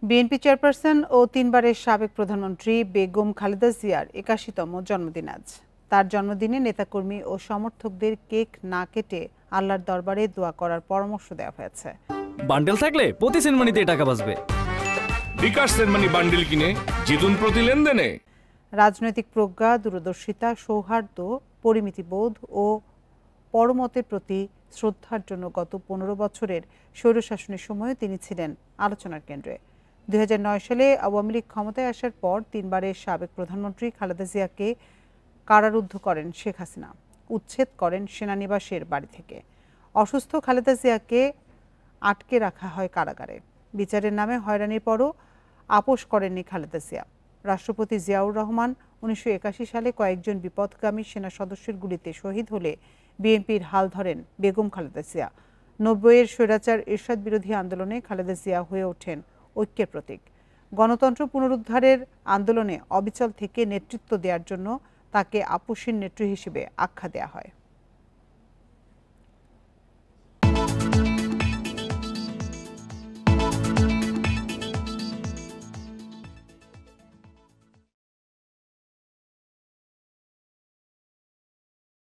BNP chairperson ও ৩ বারের সাবেক প্রধানমন্ত্রী বেগম খালেদা জিয়ার ৮১তম জন্মদিন আজ। তার জন্মদিনে নেতাকর্মী ও সমর্থকদের কেক না কেটে আল্লাহর দরবারে দোয়া করার পরামর্শ দেওয়া হয়েছে। বান্ডেল থাকলে প্রতি সেনমানিতে টাকা বাঁচবে। বিকাশ সেনমানি বান্ডেল কিনে জিতুন প্রতি লেনদেনে। রাজনৈতিক প্রজ্ঞা, দূরদর্শিতা, সৌহার্দ্য, পরিমিতিবোধ ও পরমতের প্রতি শ্রদ্ধার জন্য গত ১৫ বছরের স্বৈরশাসনের সময় তিনি ছিলেন আলোচনার কেন্দ্রে। ২০০৯ সালে আওয়ামী লীগ ক্ষমতায় আসার পর ৩ বারের সাবেক প্রধানমন্ত্রী খালেদা জিয়াকে কারারুদ্ধ করেন শেখ হাসিনা, উচ্ছেদ করেন সেনানিবাসের বাড়ি থেকে। অসুস্থ খালেদা জিয়াকে আটকে রাখা হয় কারাগারে। বিচারের নামে হয়রানির পরও আপোষ করেননি খালেদা জিয়া। রাষ্ট্রপতি জিয়াউর রহমান ১৯৮১ সালে কয়েকজন বিপথগামী সেনা সদস্যের গুলিতে শহীদ হলে বিএনপির হাল ধরেন বেগম খালেদা জিয়া। ৯০-এর স্বৈরাচার এরশাদ বিরোধী আন্দোলনে খালেদা জিয়া হয়ে ওঠেন ঐক্যের প্রতীক। গণতন্ত্র পুনরুদ্ধারের আন্দোলনে অবিচল থেকে নেতৃত্ব দেওয়ার জন্য তাকে আপোষহীন নেত্রী হিসেবে আখ্যা দেওয়া হয়।